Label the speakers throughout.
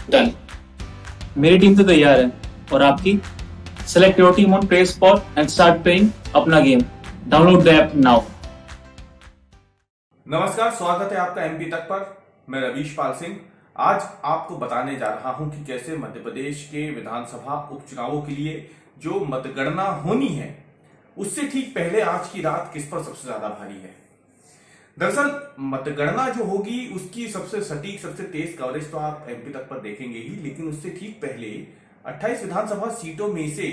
Speaker 1: Done. मेरी team तो तैयार है और आपकी? Select your team on play spot and start playing अपना game. Download the app now.
Speaker 2: नमस्कार, स्वागत है आपका एमपी तक पर। मैं रवीश पाल सिंह आज आपको बताने जा रहा हूं कि कैसे मध्य प्रदेश के विधानसभा उपचुनावों के लिए जो मतगणना होनी है उससे ठीक पहले आज की रात किस पर सबसे ज्यादा भारी है। दरअसल मतगणना जो होगी उसकी सबसे सटीक सबसे तेज कवरेज तो आप एमपी तक पर देखेंगे ही, लेकिन उससे ठीक पहले 28 विधानसभा सीटों में से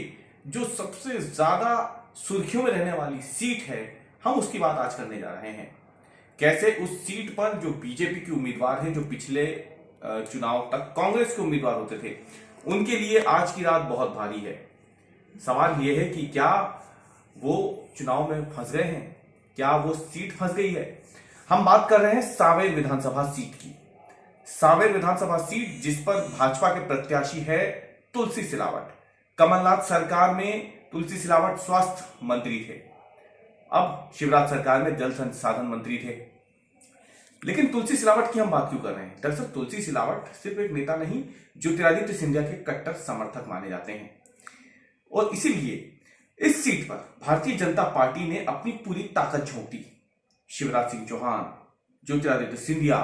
Speaker 2: जो सबसे ज्यादा सुर्खियों में रहने वाली सीट है हम उसकी बात आज करने जा रहे हैं। कैसे उस सीट पर जो बीजेपी के उम्मीदवार हैं, जो पिछले चुनाव तक कांग्रेस के उम्मीदवार होते थे, उनके लिए आज की रात बहुत भारी है। सवाल यह है कि क्या वो चुनाव में फंस गए हैं, क्या वो सीट फंस गई है। हम बात कर रहे हैं सांवेर विधानसभा सीट की। सांवेर विधानसभा सीट जिस पर भाजपा के प्रत्याशी है तुलसी सिलावट। कमलनाथ सरकार में तुलसी सिलावट स्वास्थ्य मंत्री थे, अब शिवराज सरकार में जल संसाधन मंत्री थे। लेकिन तुलसी सिलावट की हम बात क्यों कर रहे हैं? दरअसल तुलसी सिलावट सिर्फ एक नेता नहीं, ज्योतिरादित्य सिंधिया के कट्टर समर्थक माने जाते हैं और इसीलिए इस सीट पर भारतीय जनता पार्टी ने अपनी पूरी ताकत झोंक दी। शिवराज सिंह चौहान, ज्योतिरादित्य सिंधिया,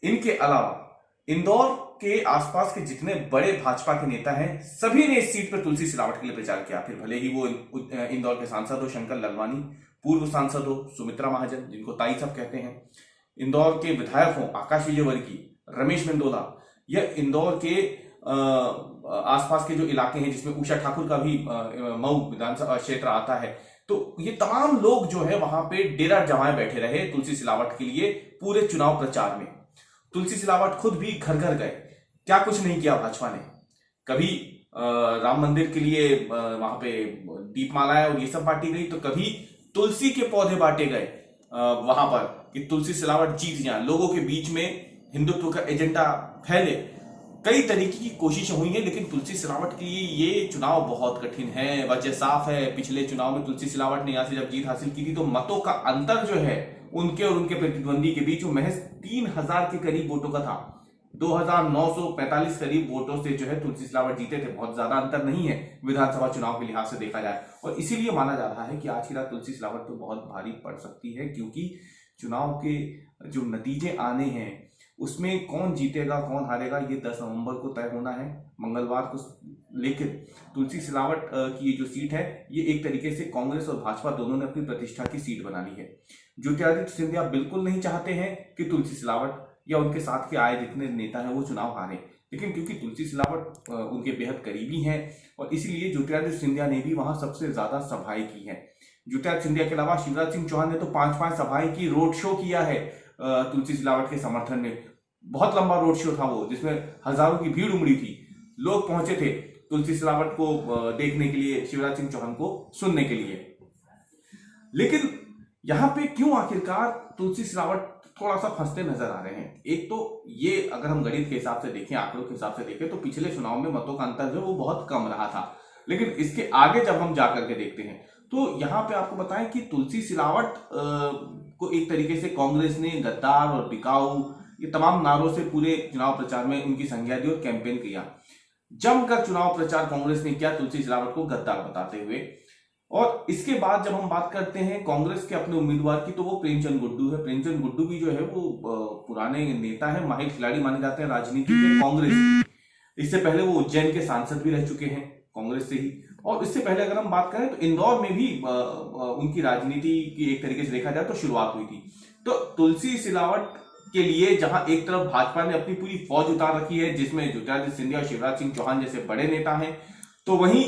Speaker 2: इनके अलावा इंदौर के आसपास के जितने बड़े भाजपा के नेता हैं सभी ने इस सीट पर तुलसी सिलावट के लिए प्रचार किया। फिर भले ही वो इंदौर के सांसद हो शंकर ललवानी, पूर्व सांसद हो सुमित्रा महाजन जिनको ताई साहब कहते हैं, इंदौर के विधायक हो आकाश विजयवर्गीय, रमेश मेंदोला, या इंदौर के आसपास के जो इलाके हैं जिसमें उषा ठाकुर का भी मऊ विधानसभा क्षेत्र आता है, तो ये तमाम लोग जो है वहां पे डेरा जमाए बैठे रहे तुलसी सिलावट के लिए पूरे चुनाव प्रचार में। तुलसी सिलावट खुद भी घर घर गए, क्या कुछ नहीं किया भाजपा ने। कभी राम मंदिर के लिए वहां पे दीपमालाएं और ये सब बांटी गई, तो कभी तुलसी के पौधे बांटे गए वहां पर कि तुलसी सिलावट जीत जाए, लोगों के बीच में हिंदुत्व का एजेंडा फैले। कई तरीके की कोशिशें हुई हैं, लेकिन तुलसी सिलावट के लिए ये चुनाव बहुत कठिन है। वजह साफ है, पिछले चुनाव में तुलसी सिलावट ने यहां से जब जीत हासिल की थी तो मतों का अंतर जो है उनके और उनके प्रतिद्वंदी के बीच वो महज 3000 के करीब वोटों का था। 2945 करीब वोटों से जो है तुलसी सिलावट जीते थे। बहुत ज्यादा अंतर नहीं है विधानसभा चुनाव के लिहाज से देखा जाए, और इसीलिए माना जा रहा है कि आज की रात तुलसी सिलावट तो बहुत भारी पड़ सकती है, क्योंकि चुनाव के जो नतीजे आने हैं उसमें कौन जीतेगा कौन हारेगा ये 10 नवंबर को तय होना है, मंगलवार को। लेकिन तुलसी सिलावट की ये जो सीट है ये एक तरीके से कांग्रेस और भाजपा दोनों ने अपनी प्रतिष्ठा की सीट बना ली है। ज्योतिरादित्य सिंधिया बिल्कुल नहीं चाहते हैं कि तुलसी सिलावट या उनके साथ के आए जितने नेता हैं वो चुनाव हारे, लेकिन क्योंकि तुलसी सिलावट उनके बेहद करीबी हैं और इसीलिए ज्योतिरादित्य सिंधिया ने भी वहां सबसे ज्यादा सभाएं की है। ज्योतिरादित्य सिंधिया के अलावा शिवराज सिंह चौहान ने तो 5-5 सभाएं की, रोड शो किया है तुलसी सिलावट के समर्थन में। बहुत लंबा रोड शो था वो, जिसमें हजारों की भीड़ उमड़ी थी। लोग पहुंचे थे तुलसी सिलावट को देखने के लिए, शिवराज सिंह चौहान को सुनने के लिए। लेकिन यहां पे क्यों आखिरकार तुलसी सिलावट थोड़ा सा फंसते नजर आ रहे हैं? एक तो ये अगर हम गणित के हिसाब से देखें, आंकड़ों के हिसाब से देखें, तो पिछले चुनाव में मतों का अंतर जो वो बहुत कम रहा था। लेकिन इसके आगे जब हम जाकर के देखते हैं तो यहां पे आपको बताएं कि तुलसी सिलावट को एक तरीके से कांग्रेस ने गद्दार और बिकाऊ ये तमाम नारों से पूरे चुनाव प्रचार में उनकी संज्ञा दी और कैंपेन किया। जमकर चुनाव प्रचार कांग्रेस ने किया तुलसी सिलावट को गद्दार बताते हुए। और इसके बाद जब हम बात करते हैं कांग्रेस के अपने उम्मीदवार की, तो वो प्रेमचंद गुड्डू है। प्रेमचंद गुड्डू भी जो है वो पुराने नेता है, माहिर खिलाड़ी माने जाते हैं राजनीति के कांग्रेस। इससे पहले वो उज्जैन के सांसद भी रह चुके हैं कांग्रेस से ही। और इससे पहले अगर हम बात करें तो इंदौर में भी उनकी राजनीति की एक तरीके से देखा जाए तो शुरुआत हुई थी। तो तुलसी सिलावट के लिए जहां एक तरफ भाजपा ने अपनी पूरी फौज उतार रखी है जिसमें ज्योतिरादित्य सिंधिया और शिवराज सिंह चौहान जैसे बड़े नेता हैं, तो वहीं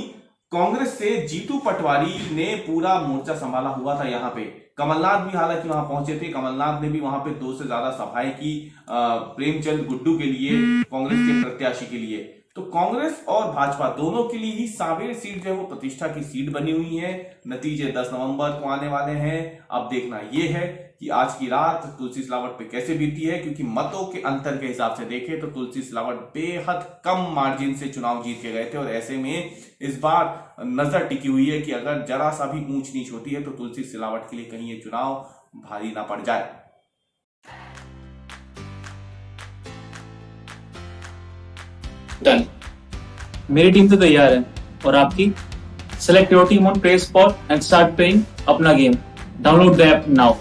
Speaker 2: कांग्रेस से जीतू पटवारी ने पूरा मोर्चा संभाला हुआ था। यहाँ पे कमलनाथ भी हालांकि वहां पहुंचे थे, कमलनाथ ने भी वहां पे 2 से ज्यादा सभाएं की प्रेमचंद गुड्डू के लिए, कांग्रेस के प्रत्याशी के लिए। तो कांग्रेस और भाजपा दोनों के लिए ही सांवेर सीट जो है वो प्रतिष्ठा की सीट बनी हुई है। नतीजे 10 नवंबर को आने वाले हैं। अब देखना यह है कि आज की रात तुलसी सिलावट पे कैसे बीती है, क्योंकि मतों के अंतर के हिसाब से देखें तो तुलसी सिलावट बेहद कम मार्जिन से चुनाव जीत के गए थे। और ऐसे में इस बार नजर टिकी हुई है कि अगर जरा सा भी ऊंच नीच होती है तो तुलसी सिलावट के लिए कहीं ये चुनाव भारी ना पड़ जाए।
Speaker 1: डन। मेरी टीम तो तैयार है और आपकी? Select your team on play spot and start playing अपना game. Download the app now.